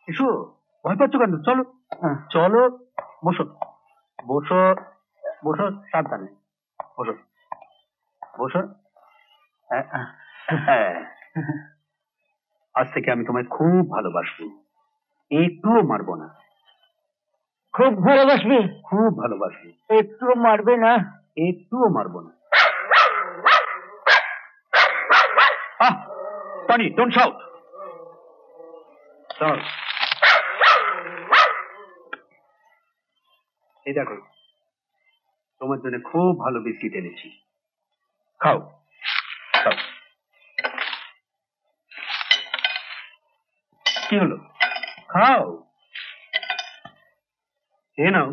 এসো, ভয় পাচ্ছ কেন? চলো চলো, বসো বসো বসো, সাবধানে বসো বসো। আজ থেকে আমি তোমায় খুব ভালোবাসবো, একটুও মারবো না। খুব ভালোবাসবি? খুব ভালোবাসবি। একটুও মারবে না? একটুও মারবো না। Tony, don't shout. এই দেখো, তোমার জন্য খুব ভালো বিস্কিট এনেছি, খাও খাও। কি হলো? খাও, এ নাও।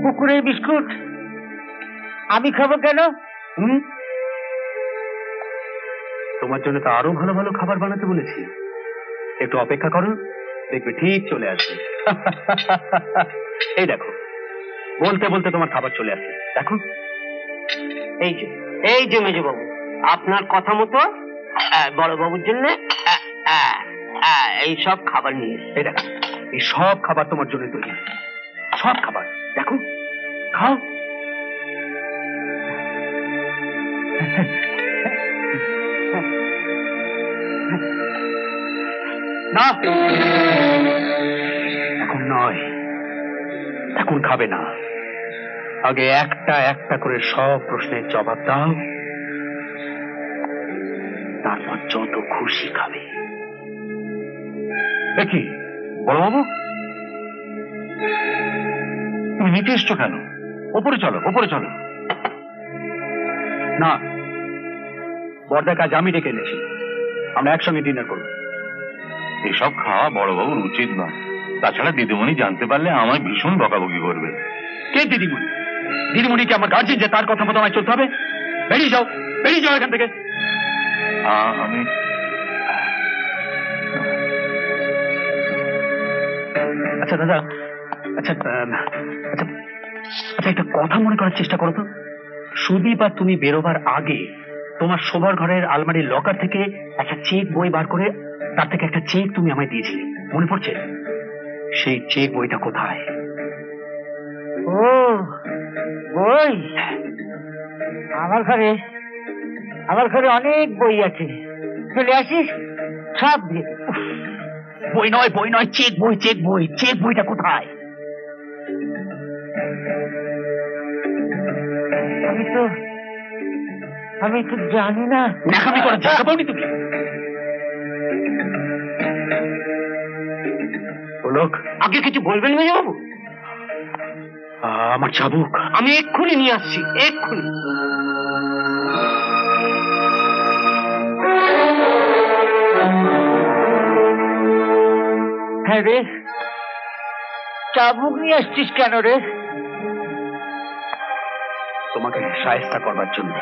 কুকুরের বিস্কুট আমি খাবো কেন? তোমার জন্য তো আরো ভালো ভালো খাবার বানাতে বলেছি, একটু অপেক্ষা করো, দেখবে ঠিক চলে আসবে। এই দেখো, বলতে বলতে তোমার খাবার চলে আসছে, দেখো। এই যে মেজো বাবু, আপনার কথা মতো বড় বাবুর জন্য এই সব খাবার নিয়ে। এই দেখো, এই সব খাবার তোমার জন্য তৈরি, সব খাবার দেখো, খাও। না, এখন নয়, এখন খাবে না। আগে একটা একটা করে সব প্রশ্নের জবাব দাও, তারপর যত খুশি খাবে। দেখি বড়বাবু, তুমি নিচে এসছো কেন? ওপরে চলো, ওপরে চলো। না, বড়দা কাজ আমি ডেকে এনেছি, আমরা একসঙ্গে ডিনার করবো। এসব খাওয়া বড়বাবুর উচিত নয়, তাছাড়া দিদিমণি জানতে পারলে আমায় ভীষণ বকাবকি করবে। কে দিদিমণি? দিদিমণি কি আমার গার্জেন যে তার কথা মতো আমায় চলতে হবে? বেরিয়ে যাও, বেরিয়ে যাও এখান থেকে। আমি আচ্ছা দাদা, আচ্ছা আচ্ছা আচ্ছা, একটা কথা মনে করার চেষ্টা করো তো। সুদীপ আর তুমি বেরোবার আগে তোমার শোবার ঘরের আলমারির লকার থেকে একটা চেক বই বার করে তার থেকে একটা চেক তুমি আমায় দিয়েছিলে, মনে পড়ছে? সেই চেক বইটা কোথায়? ও বই, আমার ঘরে অনেক বই আছে, চলে আসিস সব দিয়ে। বই নয়, বই নয়, চেক বই, চেক বই, চেক বইটা কোথায়? আমি তো জানি না। নাকামি করার জায়গা পাওনি তুমি? লোক আগে কিছু বলবেন মেজো বাবু? আমার চাবুক আমি এক্ষুনি নিয়ে আসছি, এক্ষুনি। হ্যাঁ রে, চাবুক নিয়ে আসছিস কেন রে? তোমাকে সাহায্য করবার জন্য।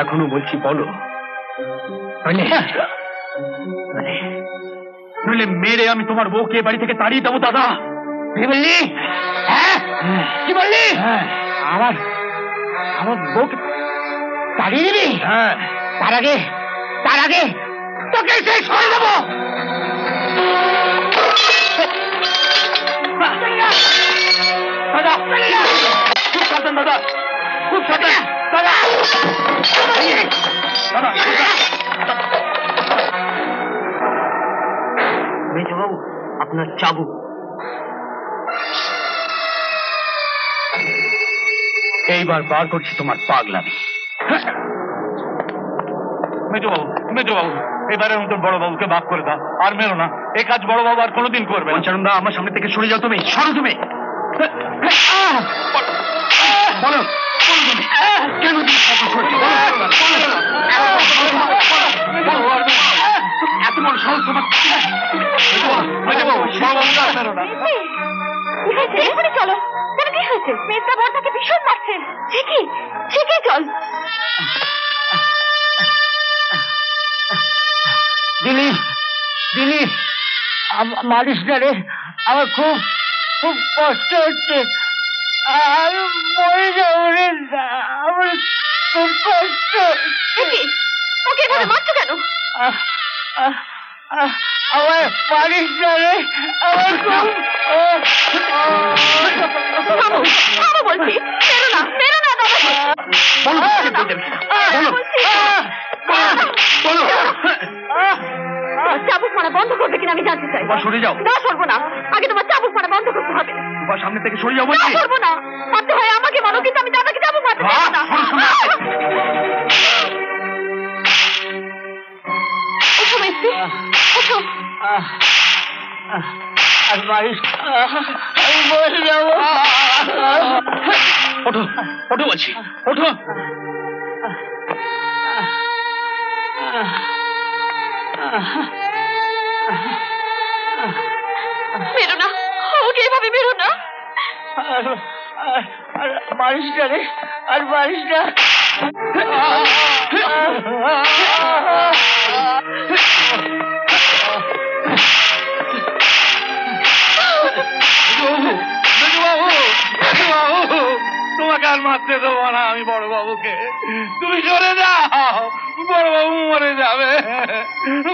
এখনো বলছি বলো, নইলে মেরে আমি তোমার বউকে বাড়ি থেকে তাড়িয়ে দেবো। দাদা কি বললি? কি বললি? আমার বউকে তাড়িয়ে দিবি? হ্যাঁ, তার আগে তোকে শেষ করে দেবো। দাদা খুব সাবধান, দাদা খুব সাবধান, দাদা দাদা। মেজো বাবু, আপনার চাবুক। এইবার বার করছি তোমার পাগলামি। মেজবাবু, মেজবাবু, এবারের মতো বড়বাবুকে মাফ করে দাও, আর মেরো না। এই কাজ বড়বাবু আর কোনোদিন করবে না। পঞ্চানন্দা, আমার সামনে থেকে সরে যাও তুমি, সরো তুমি। বলো তুমি কেন এত বড় সাহস তোমার? চলো, কি হয়েছে? মেয়েটা বড়টাকে ভীষণ মারছে। ঠিকই চল। দিলি মারিস না রে, আমার খুব কষ্ট হচ্ছে। আমি মরে যাবো রে, আমার খুব কষ্ট একে ওকে এভাবে মারছো কেন? আমার পারিস না রে, আমার খুব থামো, থামো বলছি। মেরো না দাদাকে। বলো বলো চাবুক মারা বন্ধ করবে কিনা আমি জানতে চাই। সরে যাও। না সরবো না, আগে তোমার চাবুক মারা বন্ধ করতে হবে। তোমার সামনে থেকে সরে যাও না বলছি। সরবো না, মারতে হয় আমাকে মারো, কিন্তু আমি দাদাকে চাবুক মারতে পারবো না। ওঠো মেসি, ওঠো। আর পারিস, আমি মরে যাবো। ওঠো ওঠো বলছি, ওঠো। মেরো না, ওকে এভাবে মেরো না। আর পারিস না রে, আর পারিস না। তোমাকে আর মারতে দেবো না আমি বড় বাবুকে। তুমি সরে যাও, বড় বাবু মরে যাবে।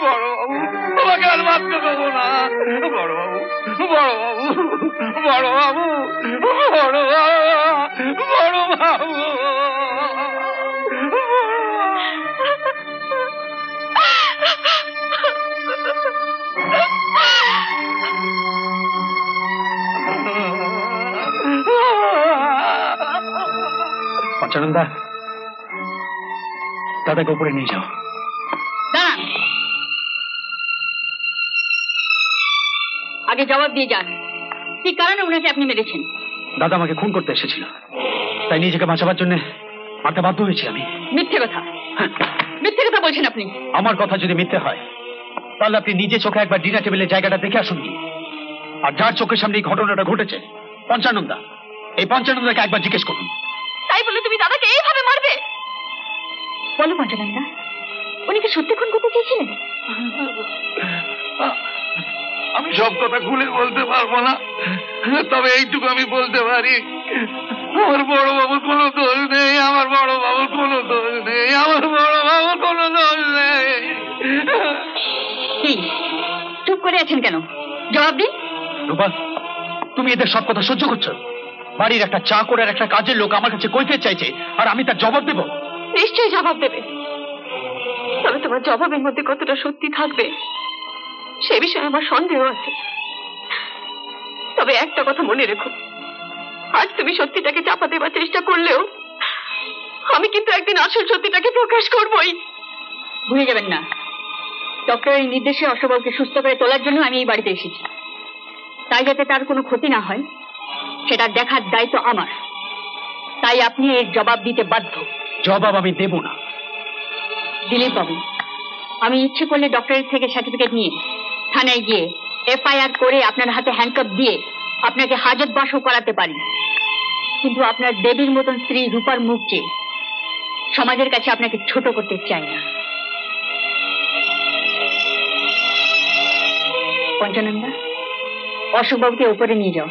বড় বাবু, তোমাকে আর মারতে দেবো না। বড় বাবু, বড় বাবু, বড় বাবু, বড় বাবু, বড় বাবু। পঞ্চানন্দা, দাদাকে উপরে নিয়ে যাও। দাঁড়ান, আগে জবাব দিয়ে যান, কি কারণে উনাকে আপনি মেরেছেন? দাদা আমাকে খুন করতে এসেছিল, তাই নিজেকে বাঁচাবার জন্য মারতে বাধ্য হয়েছি আমি। মিথ্যে কথা, মিথ্যে কথা বলছেন আপনি। আমার কথা যদি মিথ্যে হয় তাহলে আপনি নিজে চোখে একবার ডিনার টেবিলের জায়গাটা দেখে আসুন। আর যার চোখের সামনে এই ঘটনাটা ঘটেছে, পঞ্চানন্দা, এই পঞ্চানন্দাকে একবার জিজ্ঞেস করুন। তাই বলে তুমি দাদাকে এইভাবে মারবে? বলো পঞ্চানন্দা, উনি কি সত্যি খুন করতে চেয়েছিলেন? আমি সব কথা খুলে বলতে পারবো না, তবে এইটুকু আমি বলতে পারি, আমার বড় বাবুর কোনো দোষ নেই, আমার বড় বাবুর কোনো দোষ নেই, আমার বড় বাবুর কোনো দোষ নেই। কি চুপ করে আছেন কেন? জবাব দিন। রূপা, তুমি এদের সব কথা সহ্য করছো? বাড়ির একটা চা করে আর একটা কাজের লোক আমার কাছে কৈফিয়ত চাইছে, আর আমি তার জবাব দেব? নিশ্চয়ই জবাব দেবে, তবে তোমার জবাবের মধ্যে কতটা সত্যি থাকবে সে বিষয়ে আমার সন্দেহ আছে। তবে একটা কথা মনে রেখো, আজ তুমি সত্যিটাকে চাপা দেবার চেষ্টা করলেও আমি কিন্তু একদিন আসল সত্যিটাকে প্রকাশ করবই। ভুলে যাবেন না, ডক্টরের নির্দেশে অশোকবাবুকে সুস্থ করে তোলার জন্য আমি এই বাড়িতে এসেছি। তাই যাতে তার কোনো ক্ষতি না হয় সেটা দেখার দায়িত্ব আমার। তাই আপনি এর জবাব দিতে বাধ্য। জবাব আমি দেব না। দিলীপ বাবু, আমি ইচ্ছে করলে ডক্টরের থেকে সার্টিফিকেট নিয়ে থানায় গিয়ে এফআইআর করে আপনার হাতে হ্যান্ডকাপ দিয়ে আপনাকে হাজতবাসও করাতে পারি, কিন্তু আপনার দেবীর মতন স্ত্রী রূপার মুখ চেয়ে সমাজের কাছে আপনাকে ছোট করতে চাই না। পঞ্চানন্দা, অশোকবাবুকে উপরে নিয়ে যাও।